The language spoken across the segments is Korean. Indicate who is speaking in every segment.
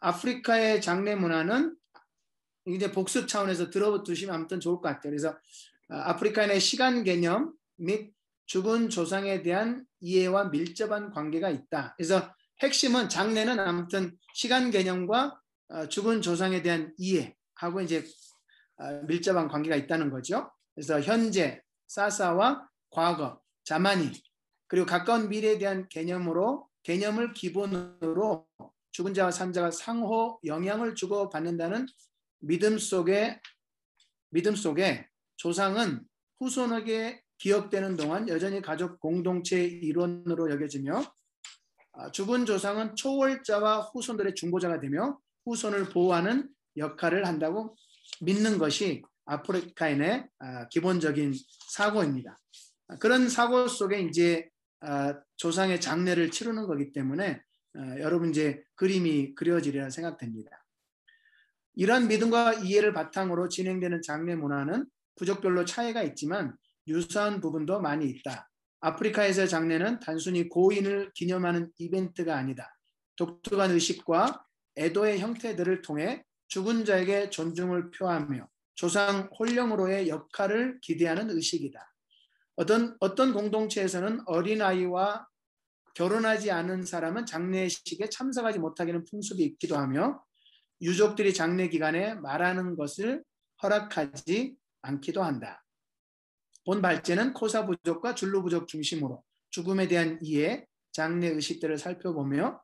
Speaker 1: 아프리카의 장례 문화는 이제 복습 차원에서 들어두시면 아무튼 좋을 것 같아요. 그래서 아프리카인의 시간 개념 및 죽은 조상에 대한 이해와 밀접한 관계가 있다. 그래서 핵심은 장례는 아무튼 시간 개념과 죽은 조상에 대한 이해하고 이제 밀접한 관계가 있다는 거죠. 그래서 현재, 사사와 과거, 자만이, 그리고 가까운 미래에 대한 개념을 기본으로 죽은 자와 산 자가 상호 영향을 주고 받는다는 믿음 속에 조상은 후손에게 기억되는 동안 여전히 가족 공동체의 일원으로 여겨지며 죽은 조상은 초월자와 후손들의 중보자가 되며 후손을 보호하는 역할을 한다고 믿는 것이 아프리카인의 기본적인 사고입니다. 그런 사고 속에 이제 조상의 장례를 치르는 거기 때문에 여러분 이제 그림이 그려지리라 생각됩니다. 이런 믿음과 이해를 바탕으로 진행되는 장례 문화는 부족별로 차이가 있지만 유사한 부분도 많이 있다. 아프리카에서의 장례는 단순히 고인을 기념하는 이벤트가 아니다. 독특한 의식과 애도의 형태들을 통해 죽은 자에게 존중을 표하며 조상 혼령으로의 역할을 기대하는 의식이다. 어떤 공동체에서는 어린아이와 결혼하지 않은 사람은 장례식에 참석하지 못하기는 풍습이 있기도 하며 유족들이 장례 기간에 말하는 것을 허락하지 않기도 한다. 본 발제는 코사 부족과 줄루 부족 중심으로 죽음에 대한 이해, 장례 의식들을 살펴보며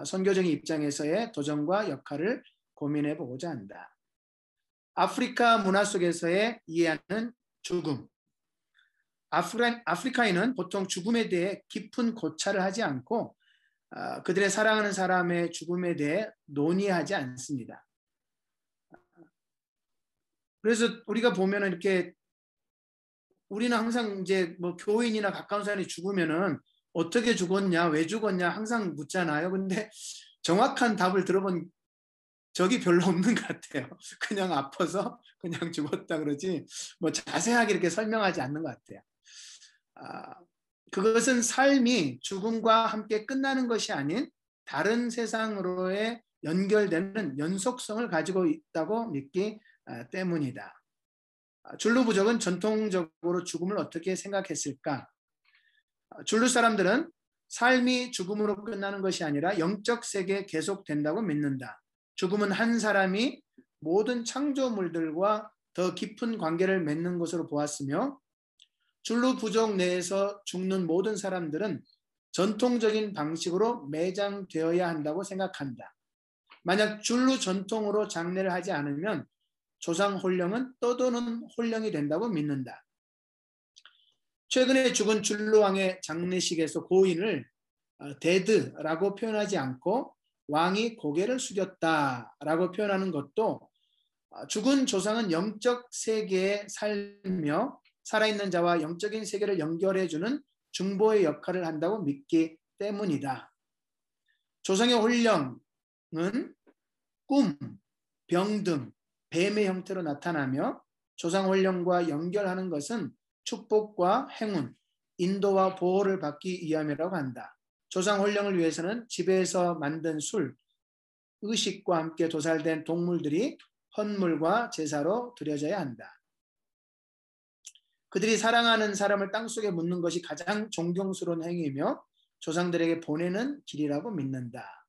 Speaker 1: 선교적인 입장에서의 도전과 역할을 고민해 보고자 한다. 아프리카 문화 속에서의 이해하는 죽음. 아프리카인은 보통 죽음에 대해 깊은 고찰을 하지 않고 그들의 사랑하는 사람의 죽음에 대해 논의하지 않습니다. 그래서 우리가 보면은 이렇게 우리는 항상 이제 뭐 교인이나 가까운 사람이 죽으면은 어떻게 죽었냐, 왜 죽었냐 항상 묻잖아요. 근데 정확한 답을 들어본 적이 별로 없는 것 같아요. 그냥 아파서 그냥 죽었다 그러지 뭐 자세하게 이렇게 설명하지 않는 것 같아요. 그것은 삶이 죽음과 함께 끝나는 것이 아닌 다른 세상으로의 연결되는 연속성을 가지고 있다고 믿기 때문이다. 줄루 부족은 전통적으로 죽음을 어떻게 생각했을까? 줄루 사람들은 삶이 죽음으로 끝나는 것이 아니라 영적 세계에 계속된다고 믿는다. 죽음은 한 사람이 모든 창조물들과 더 깊은 관계를 맺는 것으로 보았으며 줄루 부족 내에서 죽는 모든 사람들은 전통적인 방식으로 매장되어야 한다고 생각한다. 만약 줄루 전통으로 장례를 하지 않으면 조상 혼령은 떠도는 혼령이 된다고 믿는다. 최근에 죽은 줄루 왕의 장례식에서 고인을 데드라고 표현하지 않고 왕이 고개를 숙였다라고 표현하는 것도 죽은 조상은 영적 세계에 살며 살아있는 자와 영적인 세계를 연결해주는 중보의 역할을 한다고 믿기 때문이다. 조상의 혼령은 꿈, 병 등 뱀의 형태로 나타나며 조상 혼령과 연결하는 것은 축복과 행운, 인도와 보호를 받기 위함이라고 한다. 조상 혼령을 위해서는 집에서 만든 술, 의식과 함께 도살된 동물들이 헌물과 제사로 드려져야 한다. 그들이 사랑하는 사람을 땅속에 묻는 것이 가장 존경스러운 행위이며 조상들에게 보내는 길이라고 믿는다.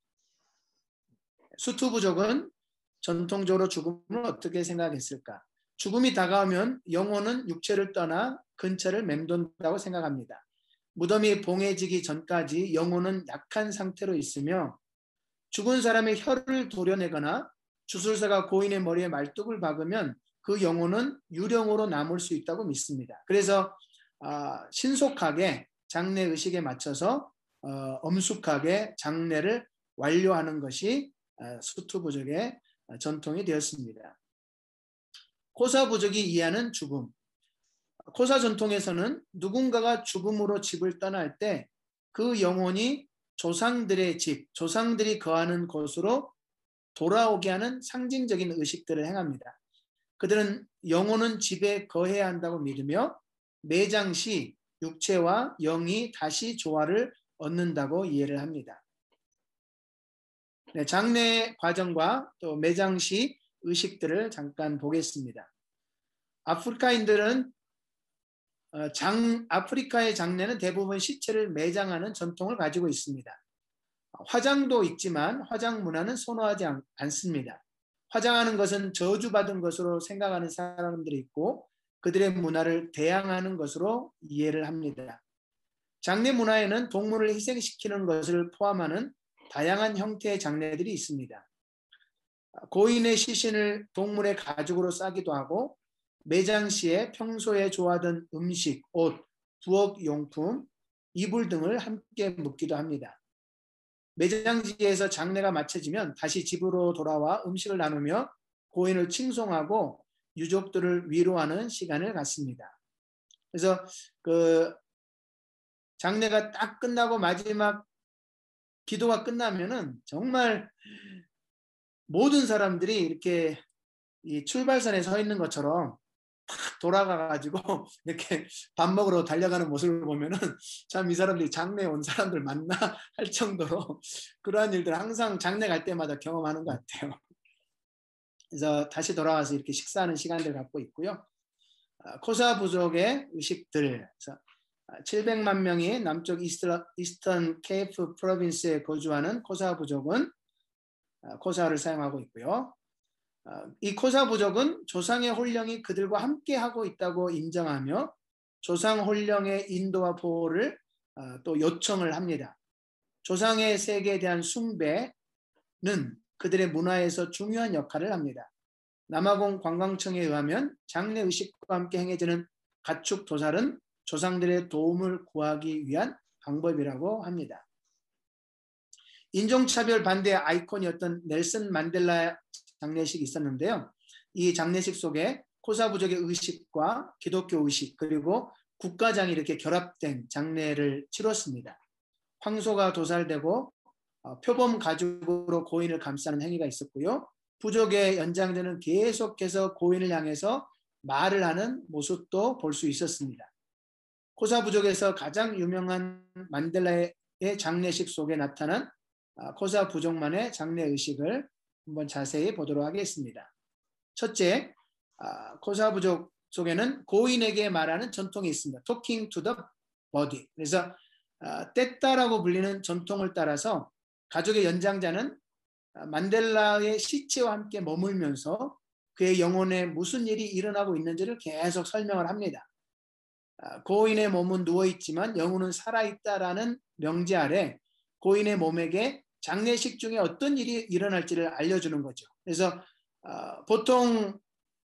Speaker 1: 수투 부족은 전통적으로 죽음을 어떻게 생각했을까? 죽음이 다가오면 영혼은 육체를 떠나 근처를 맴돈다고 생각합니다. 무덤이 봉해지기 전까지 영혼은 약한 상태로 있으며 죽은 사람의 혀를 도려내거나 주술사가 고인의 머리에 말뚝을 박으면 그 영혼은 유령으로 남을 수 있다고 믿습니다. 그래서 신속하게 장례 의식에 맞춰서 엄숙하게 장례를 완료하는 것이 수투 부족의 전통이 되었습니다. 코사 부족이 이해하는 죽음. 코사 전통에서는 누군가가 죽음으로 집을 떠날 때 그 영혼이 조상들의 집, 조상들이 거하는 곳으로 돌아오게 하는 상징적인 의식들을 행합니다. 그들은 영혼은 집에 거해야 한다고 믿으며 매장 시 육체와 영이 다시 조화를 얻는다고 이해를 합니다. 네, 장례 과정과 또 매장 시 의식들을 잠깐 보겠습니다. 아프리카인들은 아프리카의 장례는 대부분 시체를 매장하는 전통을 가지고 있습니다. 화장도 있지만 화장 문화는 선호하지 않습니다. 화장하는 것은 저주받은 것으로 생각하는 사람들이 있고 그들의 문화를 대항하는 것으로 이해를 합니다. 장례 문화에는 동물을 희생시키는 것을 포함하는 다양한 형태의 장례들이 있습니다. 고인의 시신을 동물의 가죽으로 싸기도 하고 매장 시에 평소에 좋아하던 음식, 옷, 부엌 용품, 이불 등을 함께 묻기도 합니다. 매장지에서 장례가 마쳐지면 다시 집으로 돌아와 음식을 나누며 고인을 칭송하고 유족들을 위로하는 시간을 갖습니다. 그래서 그 장례가 딱 끝나고 마지막 기도가 끝나면은 정말 모든 사람들이 이렇게 이 출발선에 서 있는 것처럼 탁 돌아가가지고 이렇게 밥 먹으러 달려가는 모습을 보면은 참 이 사람들이 장례에 온 사람들 맞나 할 정도로 그러한 일들을 항상 장례 갈 때마다 경험하는 것 같아요. 그래서 다시 돌아와서 이렇게 식사하는 시간들을 갖고 있고요. 코사 부족의 의식들, 700만 명이 남쪽 이스턴 케이프 프로빈스에 거주하는 코사 부족은 코사를 사용하고 있고요. 이 코사 부족은 조상의 혼령이 그들과 함께 하고 있다고 인정하며 조상 혼령의 인도와 보호를 또 요청을 합니다. 조상의 세계에 대한 숭배는 그들의 문화에서 중요한 역할을 합니다. 남아공 관광청에 의하면 장례 의식과 함께 행해지는 가축 도살은 조상들의 도움을 구하기 위한 방법이라고 합니다. 인종차별 반대의 아이콘이었던 넬슨 만델라 장례식이 있었는데요. 이 장례식 속에 코사 부족의 의식과 기독교 의식 그리고 국가장이 이렇게 결합된 장례를 치렀습니다. 황소가 도살되고 표범 가죽으로 고인을 감싸는 행위가 있었고요. 부족의 연장자는 계속해서 고인을 향해서 말을 하는 모습도 볼 수 있었습니다. 코사 부족에서 가장 유명한 만델라의 장례식 속에 나타난 코사 부족만의 장례 의식을 한번 자세히 보도록 하겠습니다. 첫째, 코사 부족 속에는 고인에게 말하는 전통이 있습니다. Talking to the body. 그래서 떼따라고 불리는 전통을 따라서 가족의 연장자는 만델라의 시체와 함께 머물면서 그의 영혼에 무슨 일이 일어나고 있는지를 계속 설명을 합니다. 고인의 몸은 누워있지만 영혼은 살아있다라는 명제 아래 고인의 몸에게 장례식 중에 어떤 일이 일어날지를 알려주는 거죠. 그래서 보통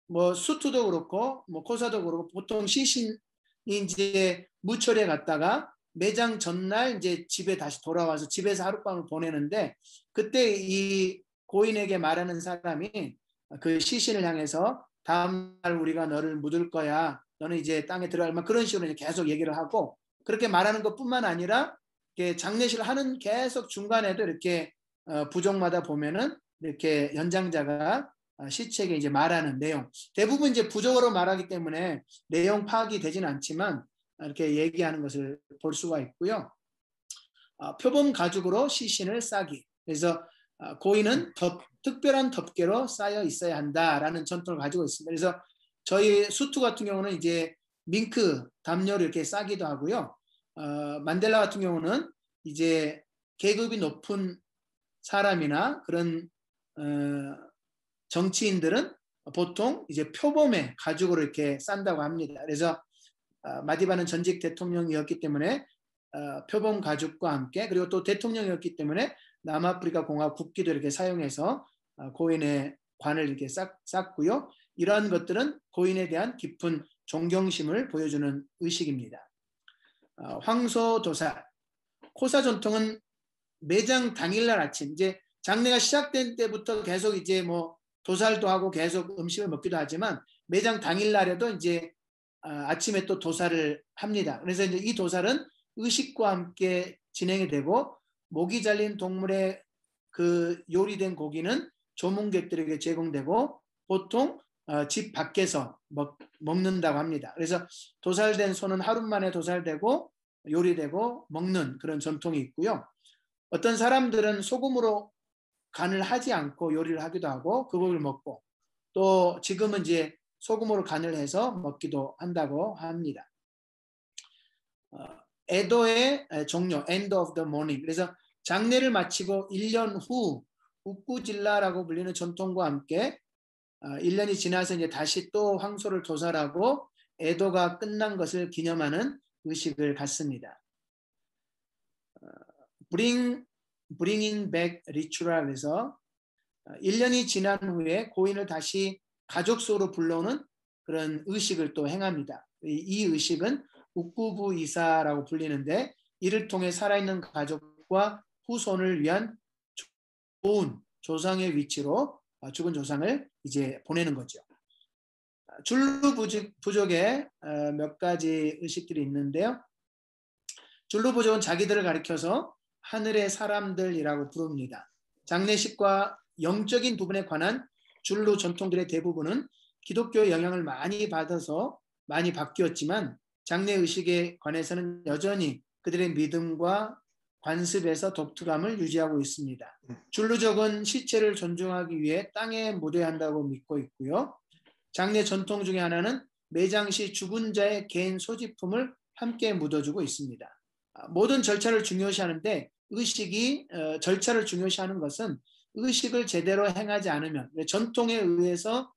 Speaker 1: 뭐 수투도 그렇고 뭐 코사도 그렇고 보통 시신이 이제 무철에 갔다가 매장 전날 이제 집에 다시 돌아와서 집에서 하룻밤을 보내는데 그때 이 고인에게 말하는 사람이 그 시신을 향해서 다음날 우리가 너를 묻을 거야. 너는 이제 땅에 들어갈 그런 식으로 이제 계속 얘기를 하고 그렇게 말하는 것뿐만 아니라 장례식을 하는 계속 중간에도 이렇게 부족마다 보면은 이렇게 연장자가 시체에게 이제 말하는 내용 대부분 이제 부족으로 말하기 때문에 내용 파악이 되지는 않지만 이렇게 얘기하는 것을 볼 수가 있고요. 표범 가죽으로 시신을 싸기. 그래서 고인은 특별한 덮개로 쌓여 있어야 한다라는 전통을 가지고 있습니다. 그래서 저희 수투 같은 경우는 이제 밍크 담요를 이렇게 싸기도 하고요. 만델라 같은 경우는 이제 계급이 높은 사람이나 그런 정치인들은 보통 이제 표범의 가죽으로 이렇게 싼다고 합니다. 그래서 마디바는 전직 대통령이었기 때문에 표범 가죽과 함께 그리고 또 대통령이었기 때문에 남아프리카 공화국 국기도 이렇게 사용해서 고인의 관을 이렇게 쌌고요. 이러한 것들은 고인에 대한 깊은 존경심을 보여주는 의식입니다. 황소 도살, 코사 전통은 매장 당일날 아침 이제 장례가 시작된 때부터 계속 이제 뭐 도살도 하고 계속 음식을 먹기도 하지만 매장 당일날에도 이제 아침에 또 도살을 합니다. 그래서 이제 이 도살은 의식과 함께 진행이 되고 목이 잘린 동물의 그 요리된 고기는 조문객들에게 제공되고 보통 집 밖에서 먹는다고 합니다. 그래서 도살된 소는 하루 만에 도살되고 요리되고 먹는 그런 전통이 있고요. 어떤 사람들은 소금으로 간을 하지 않고 요리를 하기도 하고 그 고기를 먹고 또 지금은 이제 소금으로 간을 해서 먹기도 한다고 합니다. 에도의 종료, end of the mourning. 그래서 장례를 마치고 1년 후 우꾸질라라고 불리는 전통과 함께 1년이 지나서 이제 다시 또 황소를 도살하고 에도가 끝난 것을 기념하는 의식을 갖습니다. bringing back ritual에서 1년이 지난 후에 고인을 다시 가족 속으로 불러오는 그런 의식을 또 행합니다. 이 의식은 우쿠부 이사라고 불리는데 이를 통해 살아있는 가족과 후손을 위한 좋은 조상의 위치로 죽은 조상을 이제 보내는 거죠. 줄루 부족의 몇 가지 의식들이 있는데요. 줄루 부족은 자기들을 가리켜서 하늘의 사람들이라고 부릅니다. 장례식과 영적인 부분에 관한 줄루 전통들의 대부분은 기독교의 영향을 많이 받아서 많이 바뀌었지만 장례의식에 관해서는 여전히 그들의 믿음과 관습에서 독특함을 유지하고 있습니다. 줄루족은 시체를 존중하기 위해 땅에 묻어야 한다고 믿고 있고요. 장례 전통 중에 하나는 매장 시 죽은 자의 개인 소지품을 함께 묻어주고 있습니다. 모든 절차를 중요시하는데 절차를 중요시하는 것은 의식을 제대로 행하지 않으면 전통에 의해서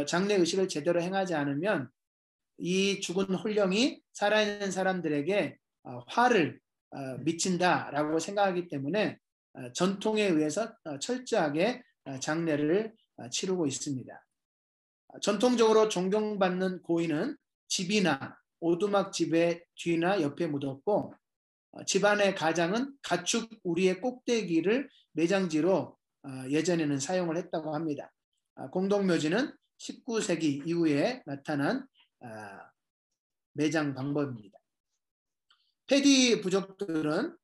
Speaker 1: 장례 의식을 제대로 행하지 않으면 이 죽은 혼령이 살아있는 사람들에게 화를 미친다라고 생각하기 때문에 전통에 의해서 철저하게 장례를 치르고 있습니다. 전통적으로 존경받는 고인은 집이나 오두막 집의 뒤나 옆에 묻었고 집안의 가장은 가축 우리의 꼭대기를 매장지로 예전에는 사용을 했다고 합니다. 공동묘지는 19세기 이후에 나타난 매장 방법입니다. 페디 부족들은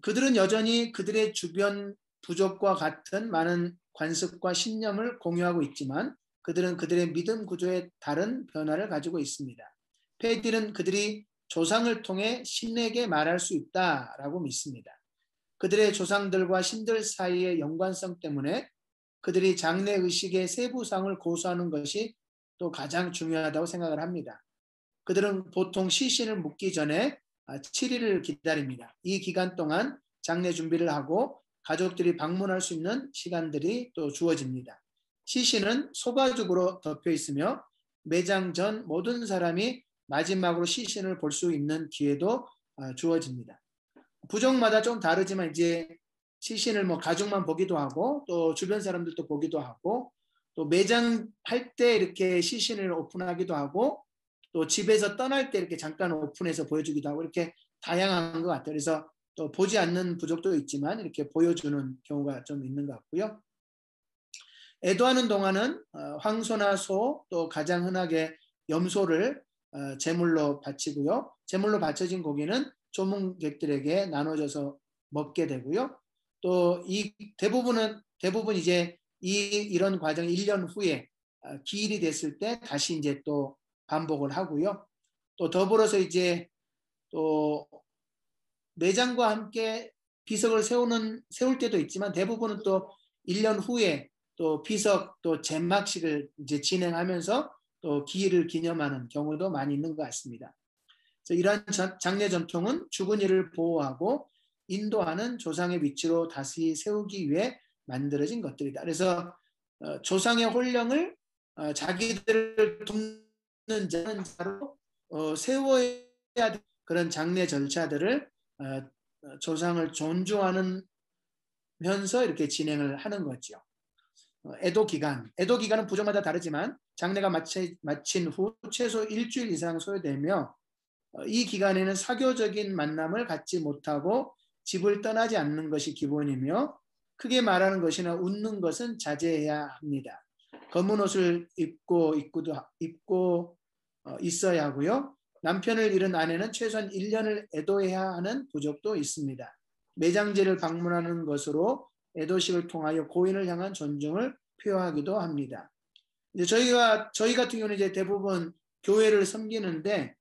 Speaker 1: 그들은 여전히 그들의 주변 부족과 같은 많은 관습과 신념을 공유하고 있지만 그들은 그들의 믿음 구조에 다른 변화를 가지고 있습니다. 페디는 그들이 조상을 통해 신에게 말할 수 있다라고 믿습니다. 그들의 조상들과 신들 사이의 연관성 때문에 그들이 장례 의식의 세부상을 고수하는 것이 또 가장 중요하다고 생각을 합니다. 그들은 보통 시신을 묻기 전에 7일을 기다립니다. 이 기간 동안 장례 준비를 하고 가족들이 방문할 수 있는 시간들이 또 주어집니다. 시신은 소가죽으로 덮여 있으며 매장 전 모든 사람이 마지막으로 시신을 볼 수 있는 기회도 주어집니다. 부족마다 좀 다르지만 이제 시신을 가족만 보기도 하고 또 주변 사람들도 보기도 하고 또 매장할 때 이렇게 시신을 오픈하기도 하고 또 집에서 떠날 때 이렇게 잠깐 오픈해서 보여주기도 하고 이렇게 다양한 것 같아요. 그래서 또 보지 않는 부족도 있지만 이렇게 보여주는 경우가 좀 있는 것 같고요. 애도하는 동안은 황소나 소 또 가장 흔하게 염소를 제물로 바치고요. 제물로 바쳐진 고기는 조문객들에게 나눠져서 먹게 되고요. 또 이 대부분 이제 이런 과정이 1년 후에 기일이 됐을 때 다시 이제 또 반복을 하고요. 또 더불어서 이제 또 매장과 함께 비석을 세울 때도 있지만 대부분은 또 1년 후에 또 비석 또 제막식을 이제 진행하면서 또 기일을 기념하는 경우도 많이 있는 것 같습니다. 그래서 이러한 장례 전통은 죽은 이를 보호하고 인도하는 조상의 위치로 다시 세우기 위해 만들어진 것들이다. 그래서 조상의 혼령을 자기들을 돕는 자로 세워야 되는 그런 장례 절차들을 조상을 존중하면서 이렇게 진행을 하는 거죠. 애도 기간은 부족마다 다르지만 장례가 마친 후 최소 일주일 이상 소요되며 이 기간에는 사교적인 만남을 갖지 못하고 집을 떠나지 않는 것이 기본이며 크게 말하는 것이나 웃는 것은 자제해야 합니다. 검은 옷을 입고 있어야 하고요. 남편을 잃은 아내는 최소한 1년을 애도해야 하는 부족도 있습니다. 매장지를 방문하는 것으로 애도식을 통하여 고인을 향한 존중을 표하기도 합니다. 이제 저희 같은 경우는 이제 대부분 교회를 섬기는데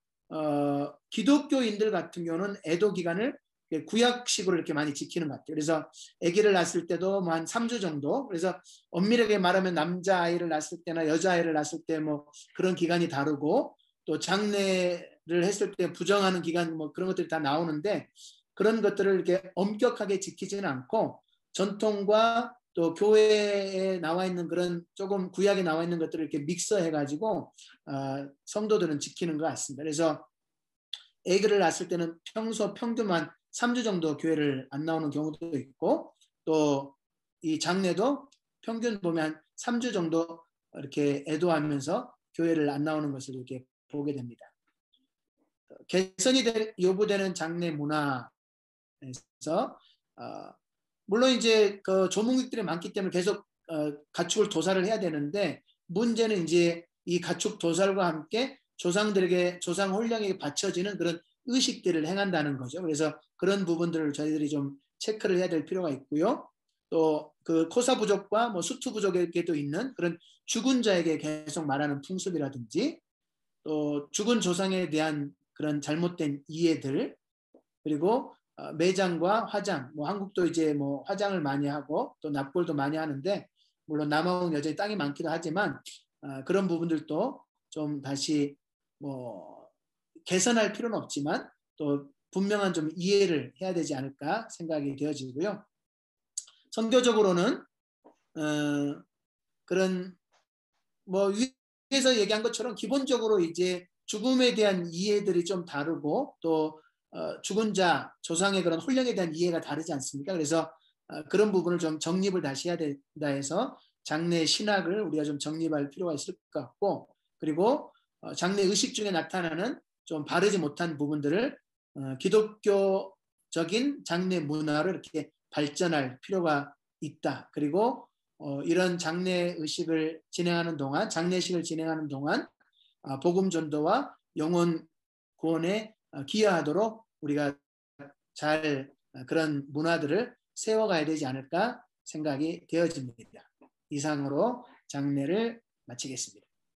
Speaker 1: 기독교인들 같은 경우는 애도 기간을 구약식으로 이렇게 많이 지키는 것 같아요. 그래서 아기를 낳았을 때도 뭐 한 3주 정도. 그래서 엄밀하게 말하면 남자 아이를 낳았을 때나 여자 아이를 낳았을 때 뭐 그런 기간이 다르고 또 장례를 했을 때 부정하는 기간 뭐 그런 것들이 다 나오는데 그런 것들을 이렇게 엄격하게 지키지는 않고 전통과 또 교회에 나와 있는 그런 조금 구약에 나와 있는 것들을 이렇게 믹서해 가지고 성도들은 지키는 것 같습니다. 그래서 아기를 낳았을 때는 평소 평균만 3주 정도 교회를 안 나오는 경우도 있고 또 이 장례도 평균 보면 한 3주 정도 이렇게 애도하면서 교회를 안 나오는 것을 이렇게 보게 됩니다. 개선이 요구되는 장례 문화에서 물론 이제 그 조문객들이 많기 때문에 계속 가축을 도살을 해야 되는데 문제는 이제 이 가축 도살과 함께 조상들에게 조상 홀령에게 바쳐지는 그런 의식들을 행한다는 거죠. 그래서 그런 부분들을 저희들이 좀 체크를 해야 될 필요가 있고요. 또 그 코사 부족과 뭐 수투 부족에게도 있는 그런 죽은 자에게 계속 말하는 풍습이라든지 또 죽은 조상에 대한 그런 잘못된 이해들 그리고 매장과 화장, 뭐 한국도 이제 뭐 화장을 많이 하고 또 납골도 많이 하는데 물론 남아공 여전히 땅이 많기도 하지만 그런 부분들도 좀 다시 뭐 개선할 필요는 없지만 또 분명한 좀 이해를 해야 되지 않을까 생각이 되어지고요. 선교적으로는 그런 뭐 위에서 얘기한 것처럼 기본적으로 이제 죽음에 대한 이해들이 좀 다르고 또 죽은 자 조상의 그런 혼령에 대한 이해가 다르지 않습니까? 그래서 그런 부분을 좀 정립을 다시 해야 된다 해서 장례 신학을 우리가 좀 정립할 필요가 있을 것 같고 그리고 장례 의식 중에 나타나는 좀 바르지 못한 부분들을 기독교적인 장례 문화를 이렇게 발전할 필요가 있다. 그리고 이런 장례 의식을 진행하는 동안 장례식을 진행하는 동안 복음 전도와 영혼 구원에 기여하도록 우리가 잘 그런 문화들을 세워가야 되지 않을까 생각이 되어집니다. 이상으로 장례를 마치겠습니다.